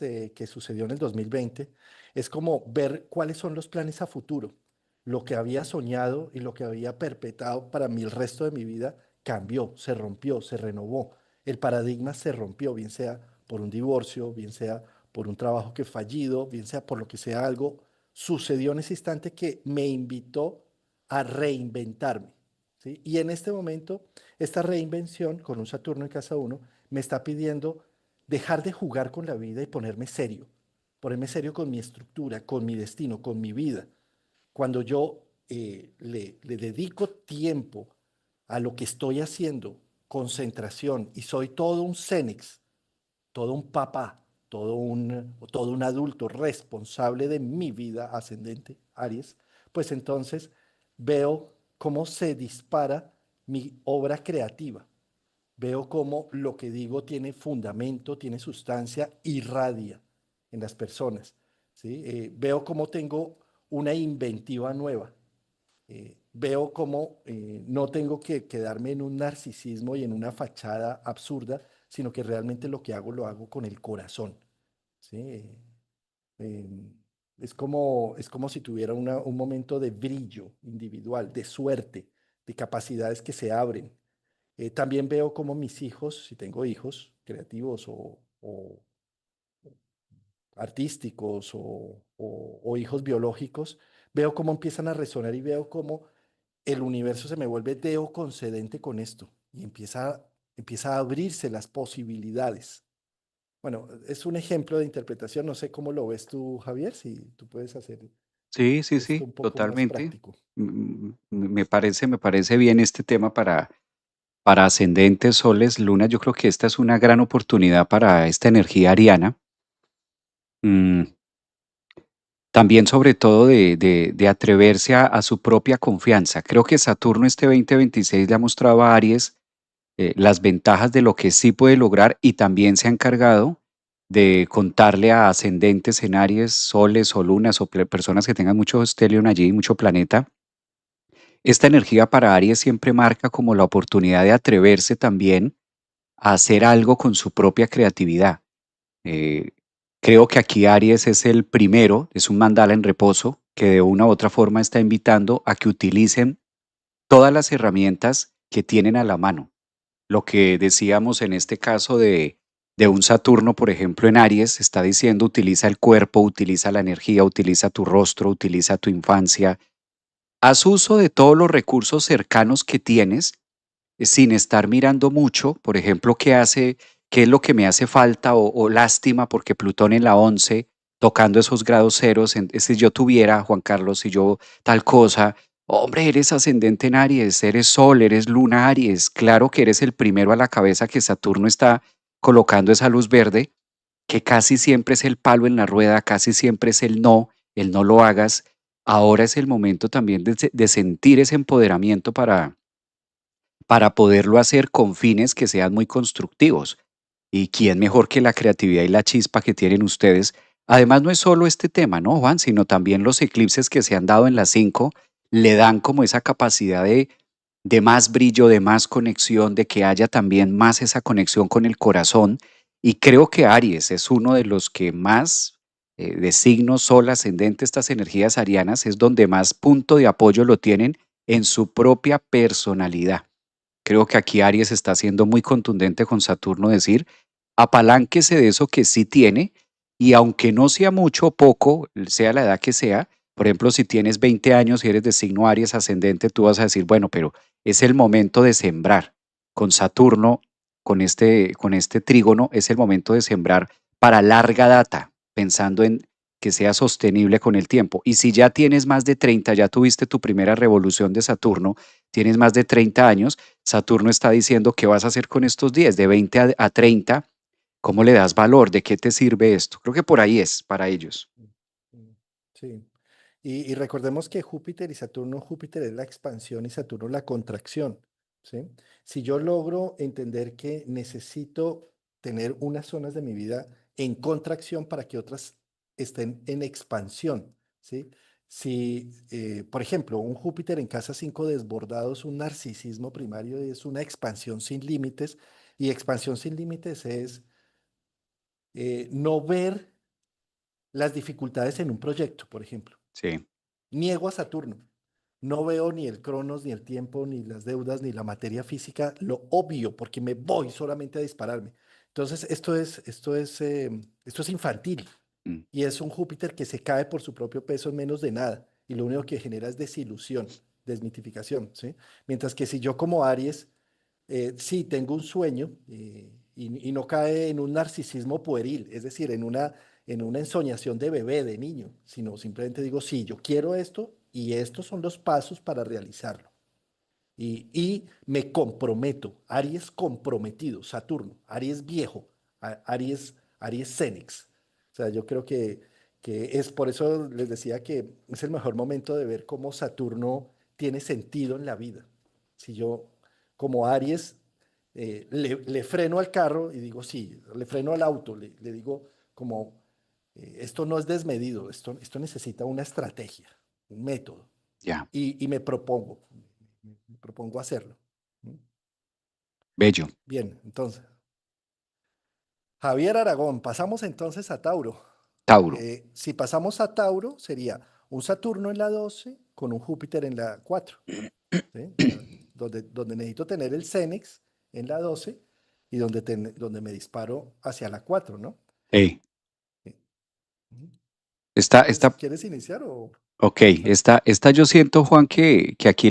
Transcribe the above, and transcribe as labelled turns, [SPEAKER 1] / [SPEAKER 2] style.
[SPEAKER 1] que sucedió en el 2020, es como ver cuáles son los planes a futuro. Lo que había soñado y lo que había perpetrado para mí el resto de mi vida cambió, se rompió, se renovó. El paradigma se rompió, bien sea por un divorcio, bien sea por un trabajo que fallido, bien sea por lo que sea algo, sucedió en ese instante que me invitó a reinventarme. ¿Sí? Y en este momento, esta reinvención con un Saturno en casa uno me está pidiendo dejar de jugar con la vida y ponerme serio con mi estructura, con mi destino, con mi vida. Cuando yo le dedico tiempo a lo que estoy haciendo, concentración, y soy todo un Cenex, todo un papá, todo un adulto responsable de mi vida ascendente, Aries, pues entonces veo cómo se dispara mi obra creativa. Veo cómo lo que digo tiene fundamento, tiene sustancia, irradia en las personas. ¿Sí? Veo cómo tengo una inventiva nueva. Veo cómo no tengo que quedarme en un narcisismo y en una fachada absurda, sino que realmente lo que hago lo hago con el corazón. ¿Sí? Eh, es como si tuviera un momento de brillo individual, de suerte, de capacidades que se abren. También veo como mis hijos, si tengo hijos creativos o artísticos o hijos biológicos, veo cómo empiezan a resonar y veo cómo el universo se me vuelve deo concedente con esto y empieza a abrirse las posibilidades. Bueno, es un ejemplo de interpretación, no sé cómo lo ves tú, Javier, si tú puedes hacer
[SPEAKER 2] Sí, sí,
[SPEAKER 1] esto
[SPEAKER 2] sí,
[SPEAKER 1] un poco más
[SPEAKER 2] totalmente.
[SPEAKER 1] práctico.
[SPEAKER 2] Me parece bien este tema para ascendentes, soles, lunas. Yo creo que esta es una gran oportunidad para esta energía ariana. Mm, También sobre todo de atreverse a su propia confianza. Creo que Saturno este 2026 le ha mostrado a Aries las ventajas de lo que sí puede lograr y también se ha encargado de contarle a ascendentes en Aries, soles o lunas o personas que tengan mucho stellium allí, mucho planeta. Esta energía para Aries siempre marca como la oportunidad de atreverse también a hacer algo con su propia creatividad. Eh, Creo que aquí Aries es el primero, es un mandala en reposo, que de una u otra forma está invitando a que utilicen todas las herramientas que tienen a la mano. Lo que decíamos en este caso de un Saturno, por ejemplo, en Aries, está diciendo utiliza el cuerpo, utiliza la energía, utiliza tu rostro, utiliza tu infancia. Haz uso de todos los recursos cercanos que tienes sin estar mirando mucho, por ejemplo, qué es lo que me hace falta o lástima porque Plutón en la 11 tocando esos grados ceros, si yo tuviera, Juan Carlos, si yo tal cosa, hombre, eres ascendente en Aries, eres Sol, eres Luna Aries, claro que eres el primero a la cabeza que Saturno está colocando esa luz verde, que casi siempre es el palo en la rueda, casi siempre es el no lo hagas. Ahora es el momento también de sentir ese empoderamiento para poderlo hacer con fines que sean muy constructivos. ¿Y quién mejor que la creatividad y la chispa que tienen ustedes? Además, no es solo este tema, ¿no, Juan? Sino también los eclipses que se han dado en las 5 le dan como esa capacidad de más brillo, de más conexión, de que haya también más esa conexión con el corazón. Y creo que Aries es uno de los que más, de signo, sol, ascendente, estas energías arianas, es donde más punto de apoyo lo tienen en su propia personalidad. Creo que aquí Aries está siendo muy contundente con Saturno, decir, apalánquese de eso que sí tiene y aunque no sea mucho o poco, sea la edad que sea, por ejemplo, si tienes 20 años y eres de signo Aries ascendente, tú vas a decir, bueno, pero es el momento de sembrar. Con Saturno, con este trígono, es el momento de sembrar para larga data, pensando en que sea sostenible con el tiempo. Y si ya tienes más de 30, ya tuviste tu primera revolución de Saturno, tienes más de 30 años, Saturno está diciendo qué vas a hacer con estos 10, de 20 a 30, ¿cómo le das valor? ¿De qué te sirve esto? Creo que por ahí es para ellos.
[SPEAKER 1] Mm, sí. Y recordemos que Júpiter y Saturno, Júpiter es la expansión y Saturno la contracción, ¿sí? Si yo logro entender que necesito tener unas zonas de mi vida en contracción para que otras estén en expansión, ¿sí? Si, por ejemplo, un Júpiter en casa 5 desbordado es un narcisismo primario, es una expansión sin límites, y expansión sin límites es no ver las dificultades en un proyecto, por ejemplo.
[SPEAKER 2] Sí.
[SPEAKER 1] Niego a Saturno. No veo ni el cronos, ni el tiempo, ni las deudas, ni la materia física, lo obvio, porque me voy solamente a dispararme. Entonces, esto es infantil
[SPEAKER 2] Mm,
[SPEAKER 1] y es un Júpiter que se cae por su propio peso en menos de nada y lo único que genera es desilusión, desmitificación, ¿sí? Mientras que si yo como Aries, sí tengo un sueño y no cae en un narcisismo pueril, es decir, en una ensoñación de bebé, de niño, sino simplemente digo, sí, yo quiero esto y estos son los pasos para realizarlo. Y me comprometo, Aries comprometido, Saturno, Aries viejo, Aries Cénix. O sea, yo creo que es por eso les decía que es el mejor momento de ver cómo Saturno tiene sentido en la vida. Si yo, como Aries, le freno al carro y digo, sí, le freno al auto, le digo como, esto no es desmedido, esto necesita una estrategia, un método
[SPEAKER 2] ya,
[SPEAKER 1] y me propongo hacerlo. ¿Mm?
[SPEAKER 2] bello.
[SPEAKER 1] Bien, entonces, Javier Aragón, pasamos entonces a Tauro.
[SPEAKER 2] Tauro.
[SPEAKER 1] Si pasamos a Tauro, sería un Saturno en la 12 con un Júpiter en la 4, ¿sí? O sea, donde necesito tener el Cenex en la 12 y donde me disparo hacia la 4, ¿no?
[SPEAKER 2] Eh,
[SPEAKER 1] Sí. Ujú.
[SPEAKER 2] esta,
[SPEAKER 1] ¿Quieres,
[SPEAKER 2] esta,
[SPEAKER 1] quieres iniciar o
[SPEAKER 2] ok,
[SPEAKER 1] empezamos?
[SPEAKER 2] esta yo siento, Juan, que aquí